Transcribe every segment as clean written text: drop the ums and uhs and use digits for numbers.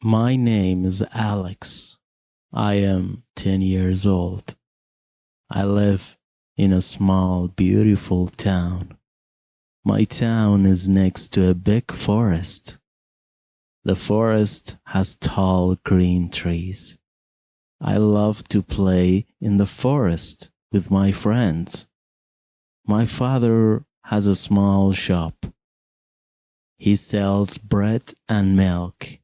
My name is Alex. I am 10 years old. I live in a small, beautiful town. My town is next to a big forest. The forest has tall green trees. I love to play in the forest with my friends. My father has a small shop. He sells bread and milk.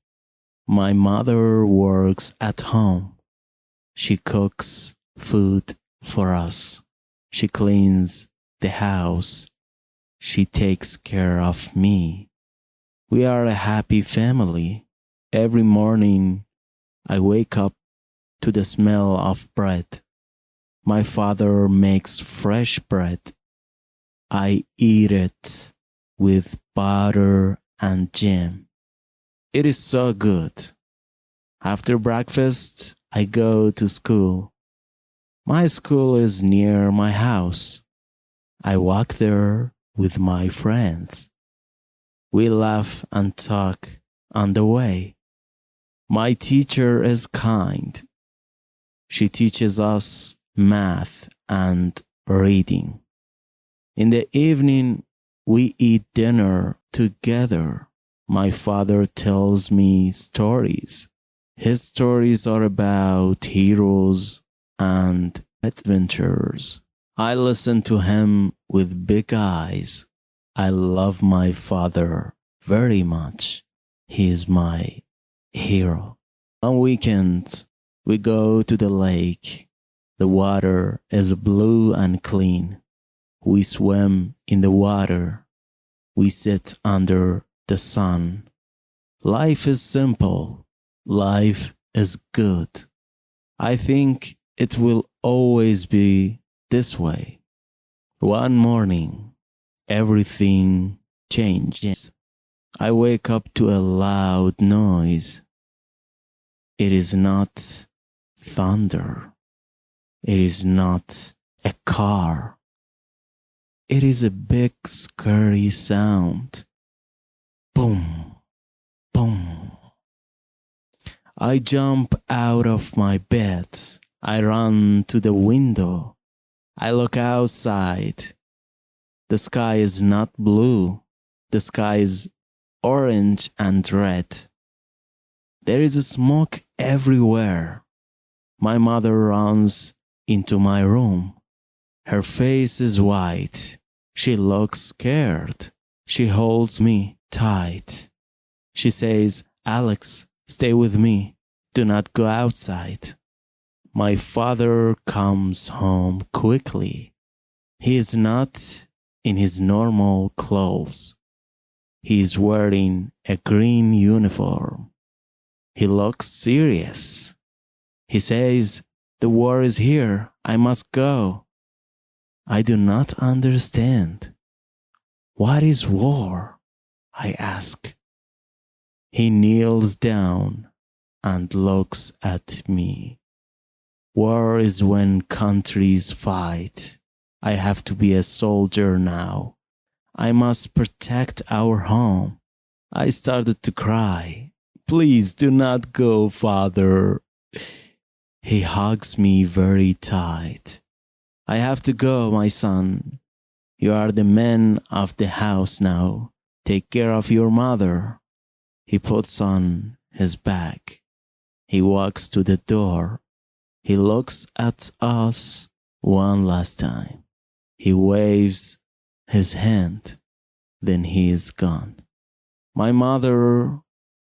My mother works at home. She cooks food for us. She cleans the house. She takes care of me. We are a happy family. Every morning I wake up to the smell of bread. My father makes fresh bread. I eat it with butter and jam. It is so good. After breakfast, I go to school. My school is near my house. I walk there with my friends. We laugh and talk on the way. My teacher is kind. She teaches us math and reading. In the evening, we eat dinner together. My father tells me stories. His stories are about heroes and adventures. I listen to him with big eyes. I love my father very much. He is my hero. On weekends, we go to the lake. The water is blue and clean. We swim in the water. We sit under the sun. Life is simple. Life is good. I think it will always be this way. One morning, everything changes. I wake up to a loud noise. It is not thunder. It is not a car. It is a big, scary sound. Boom, boom. I jump out of my bed. I run to the window. I look outside. The sky is not blue. The sky is orange and red. There is smoke everywhere. My mother runs into my room. Her face is white. She looks scared. She holds me tight. She says, "Alex, stay with me. Do not go outside." My father comes home quickly. He is not in his normal clothes. He is wearing a green uniform. He looks serious. He says, "The war is here. I must go." I do not understand. What is war? I ask. He kneels down and looks at me. War is when countries fight. I have to be a soldier now. I must protect our home. I started to cry. "Please do not go, Father." He hugs me very tight. "I have to go, my son. You are the man of the house now. Take care of your mother." He puts on his bag. He walks to the door. He looks at us one last time. He waves his hand. Then he is gone. My mother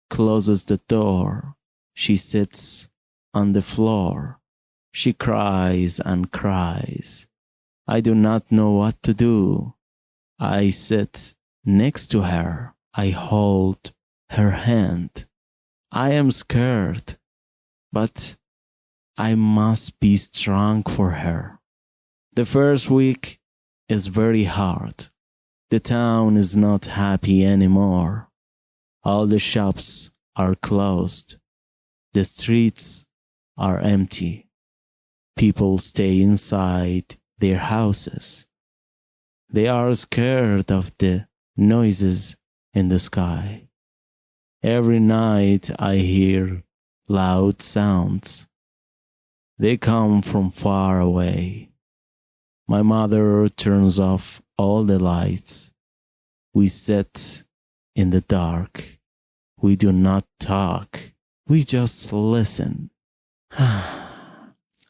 closes the door. She sits on the floor. She cries and cries. I do not know what to do. I sit next to her. I hold her hand. I am scared, but I must be strong for her. The first week is very hard. The town is not happy anymore. All the shops are closed. The streets are empty. People stay inside their houses. They are scared of the noises in the sky. Every night I hear loud sounds. They come from far away. My mother turns off all the lights. We sit in the dark. We do not talk. We just listen.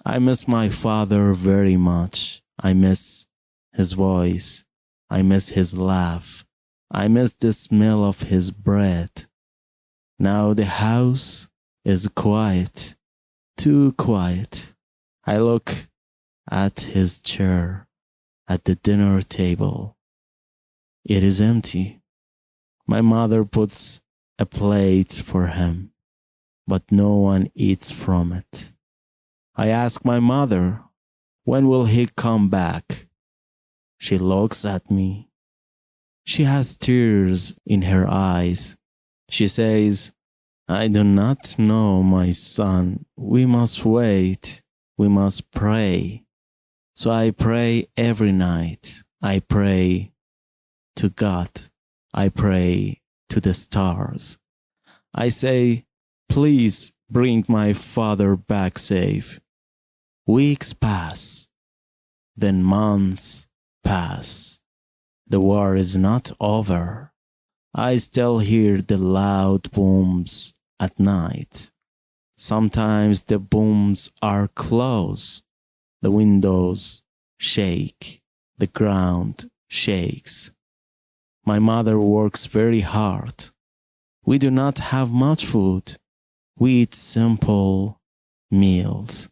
I miss my father very much. I miss his voice. I miss his laugh. I miss the smell of his bread. Now the house is quiet, too quiet. I look at his chair at the dinner table. It is empty. My mother puts a plate for him, but no one eats from it. I ask my mother, when will he come back? She looks at me. She has tears in her eyes. She says, I do not know, my son. We must wait. We must pray. So I pray every night. I pray to God. I pray to the stars. I say, please bring my father back safe. Weeks pass, then months pass. The war is not over. I still hear the loud booms at night. Sometimes the booms are close. The windows shake. The ground shakes. My mother works very hard. We do not have much food. We eat simple meals.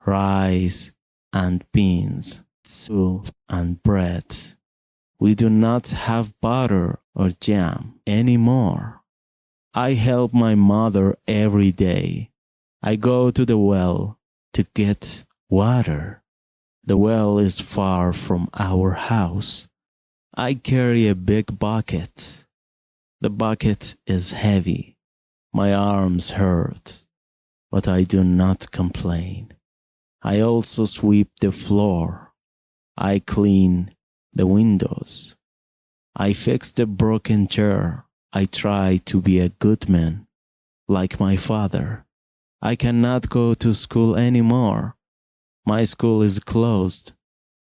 Rice and beans, soup and bread. We do not have butter or jam anymore. I help my mother every day. I go to the well to get water. The well is far from our house. I carry a big bucket. The bucket is heavy. My arms hurt, but I do not complain. I also sweep the floor. I clean the windows. I fix the broken chair. I try to be a good man, like my father. I cannot go to school anymore. My school is closed.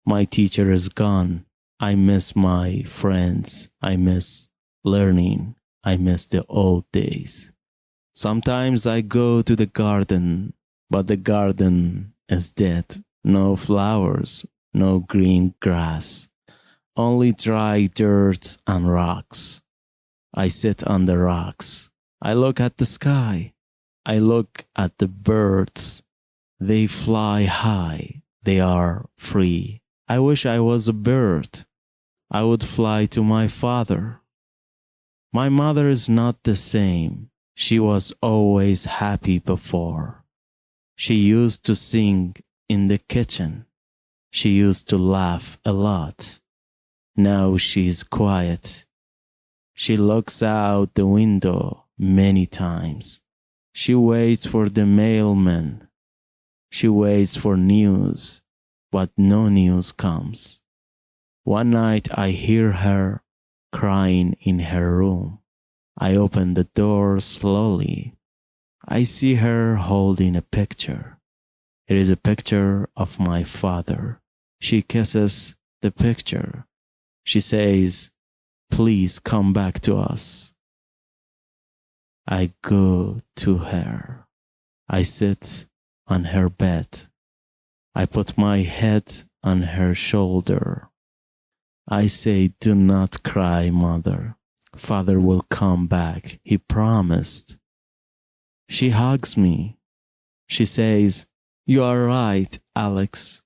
My teacher is gone. I miss my friends. I miss learning. I miss the old days. Sometimes I go to the garden, but the garden is dead. No flowers, no green grass, only dry dirt and rocks. I sit on the rocks. I look at the sky. I look at the birds. They fly high. They are free. I wish I was a bird. I would fly to my father. My mother is not the same. She was always happy before. She used to sing in the kitchen. She used to laugh a lot. Now she's quiet. She looks out the window many times. She waits for the mailman. She waits for news, but no news comes. One night I hear her crying in her room. I open the door slowly. I see her holding a picture. It is a picture of my father. She kisses the picture. She says, please come back to us. I go to her. I sit on her bed. I put my head on her shoulder. I say, do not cry, mother. Father will come back. He promised. She hugs me. She says, you are right, Alex.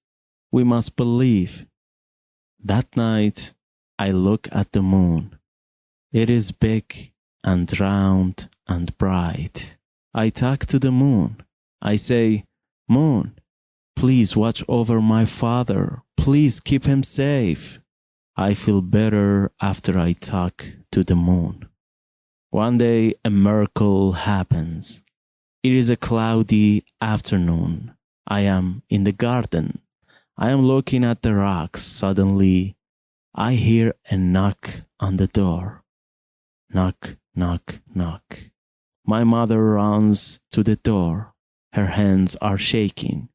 We must believe. That night, I look at the moon. It is big and round and bright. I talk to the moon. I say, Moon, please watch over my father. Please keep him safe. I feel better after I talk to the moon. One day, a miracle happens. It is a cloudy afternoon. I am in the garden. I am looking at the rocks. Suddenly, I hear a knock on the door. Knock, knock, knock. My mother runs to the door. Her hands are shaking.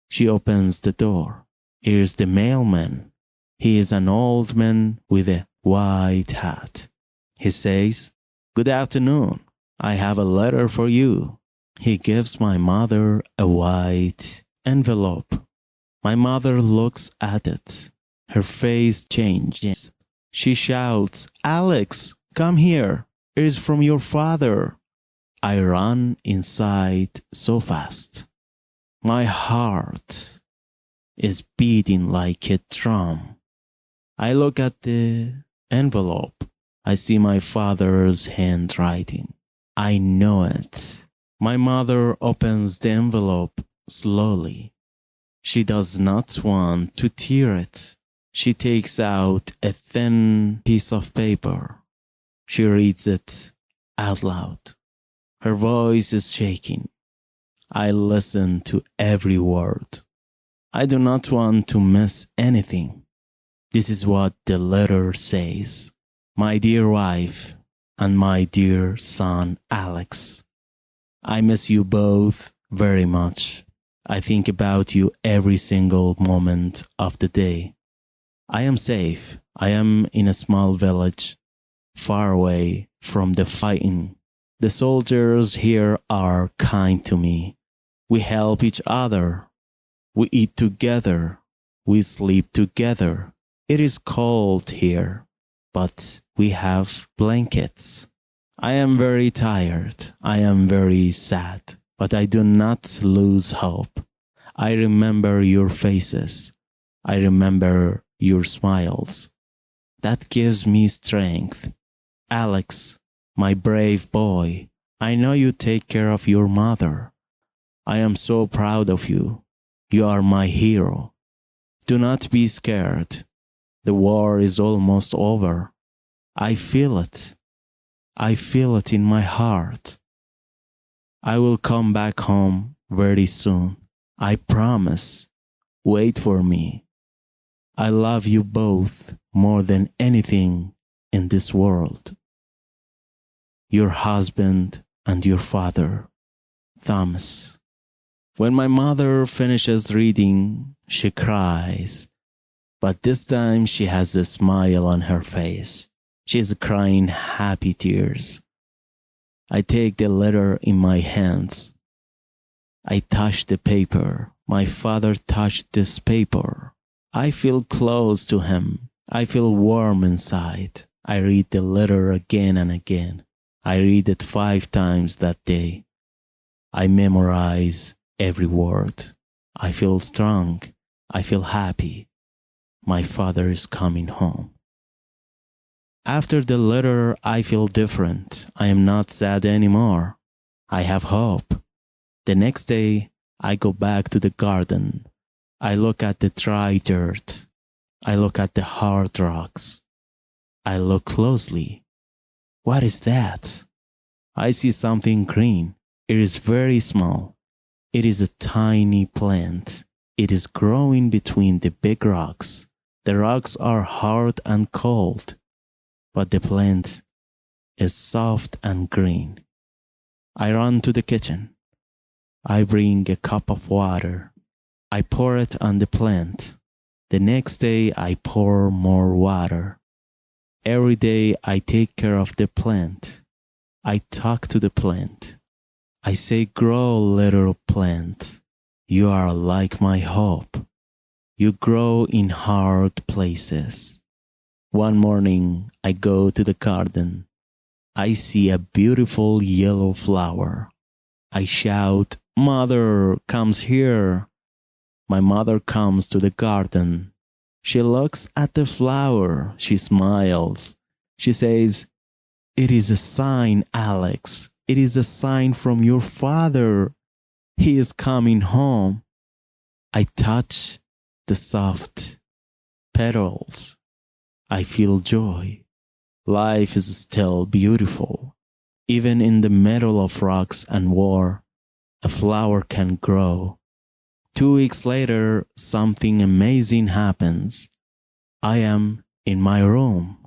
She opens the door. Here's the mailman. He is an old man with a white hat. He says, "Good afternoon. I have a letter for you." He gives my mother a white envelope. My mother looks at it. Her face changes. She shouts, "Alex, come here. It is from your father." I run inside so fast. My heart is beating like a drum. I look at the envelope. I see my father's handwriting. I know it. My mother opens the envelope slowly. She does not want to tear it. She takes out a thin piece of paper. She reads it out loud. Her voice is shaking. I listen to every word. I do not want to miss anything. This is what the letter says. "My dear wife and my dear son Alex, I miss you both very much. I think about you every single moment of the day. I am safe. I am in a small village, far away from the fighting. The soldiers here are kind to me. We help each other. We eat together. We sleep together. It is cold here, but we have blankets. I am very tired. I am very sad, but I do not lose hope. I remember your faces. I remember your smiles. That gives me strength. Alex, my brave boy, I know you take care of your mother. I am so proud of you. You are my hero. Do not be scared. The war is almost over. I feel it. I feel it in my heart. I will come back home very soon. I promise. Wait for me. I love you both more than anything in this world. Your husband and your father, Thomas." When my mother finishes reading, she cries, but this time she has a smile on her face. She is crying happy tears. I take the letter in my hands. I touch the paper. My father touched this paper. I feel close to him. I feel warm inside. I read the letter again and again. I read it 5 times that day. I memorize every word. I feel strong. I feel happy. My father is coming home. After the letter, I feel different. I am not sad anymore. I have hope. The next day, I go back to the garden. I look at the dry dirt. I look at the hard rocks. I look closely. What is that? I see something green. It is very small. It is a tiny plant. It is growing between the big rocks. The rocks are hard and cold, but the plant is soft and green. I run to the kitchen. I bring a cup of water. I pour it on the plant. The next day, I pour more water. Every day, I take care of the plant. I talk to the plant. I say, "Grow, little plant. You are like my hope. You grow in hard places." One morning, I go to the garden. I see a beautiful yellow flower. I shout, "Mother comes here." My mother comes to the garden. She looks at the flower. She smiles. She says, "It is a sign, Alex. It is a sign from your father. He is coming home." I touch the soft petals. I feel joy. Life is still beautiful. Even in the middle of rocks and war, a flower can grow. 2 weeks later, something amazing happens. I am in my room.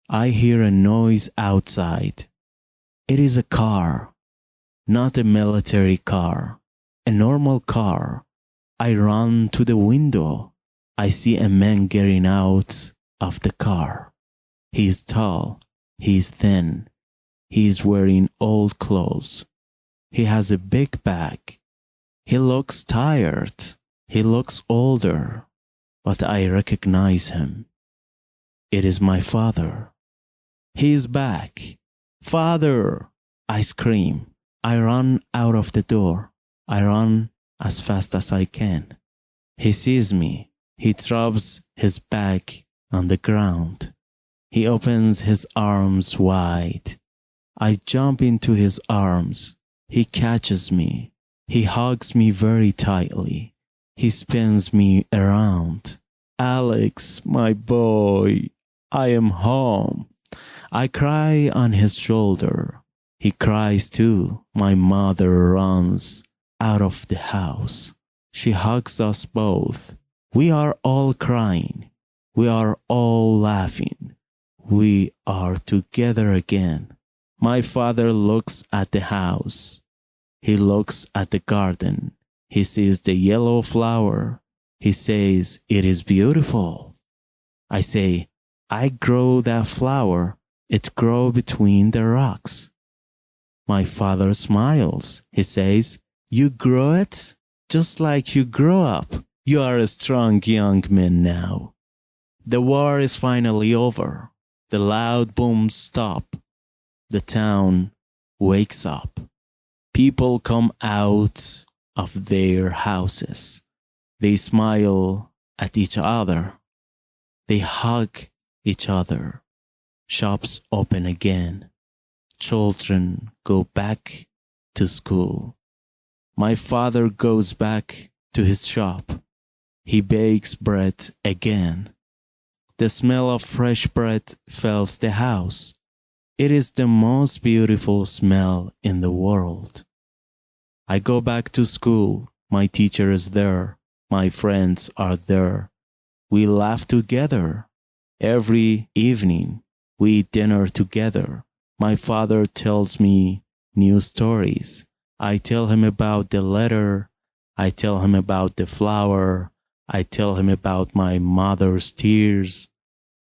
I hear a noise outside. It is a car. not a military car, a normal car. I run to the window. I see a man getting out of the car. He is tall, he is thin, he is wearing old clothes. He has a big bag. He looks tired. He looks older, but I recognize him. It is my father. He is back. Father! I scream. I run out of the door. I run as fast as I can. He sees me. He drops his bag on the ground. He opens his arms wide. I jump into his arms. He catches me. He hugs me very tightly. He spins me around. Alex, my boy, I am home. I cry on his shoulder. He cries too. My mother runs out of the house. She hugs us both. We are all crying. We are all laughing. We are together again. My father looks at the house. He looks at the garden. He sees the yellow flower. He says, "It is beautiful." I say, "I grow that flower. It grows between the rocks." My father smiles. He says, "You grow it? Just like you grow up. You are a strong young man now." The war is finally over. The loud booms stop. The town wakes up. People come out of their houses. They smile at each other. They hug each other. Shops open again. Children go back to school. My father goes back to his shop. He bakes bread again. The smell of fresh bread fills the house. It is the most beautiful smell in the world. I go back to school. My teacher is there. My friends are there. We laugh together. Every evening, we eat dinner together. My father tells me new stories. I tell him about the letter. I tell him about the flower. I tell him about my mother's tears.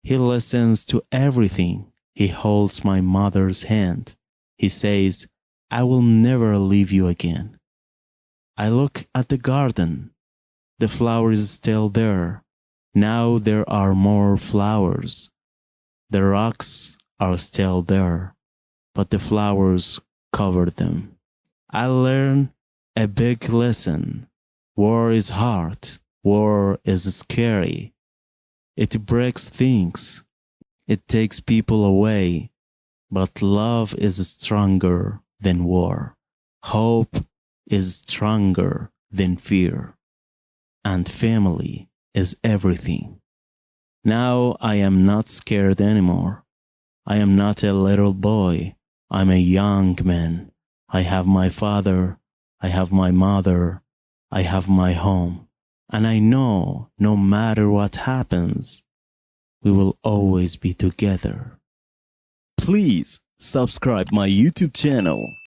He listens to everything. He holds my mother's hand. He says, "I will never leave you again." I look at the garden. The flower is still there. Now there are more flowers. The rocks are still there, but the flowers cover them. I learn a big lesson. War is hard. War is scary. It breaks things. It takes people away. But love is stronger than war. Hope is stronger than fear. And family is everything. Now I am not scared anymore. I am not a little boy. I'm a young man. I have my father. I have my mother. I have my home. And I know no matter what happens, we will always be together. Please subscribe my YouTube channel.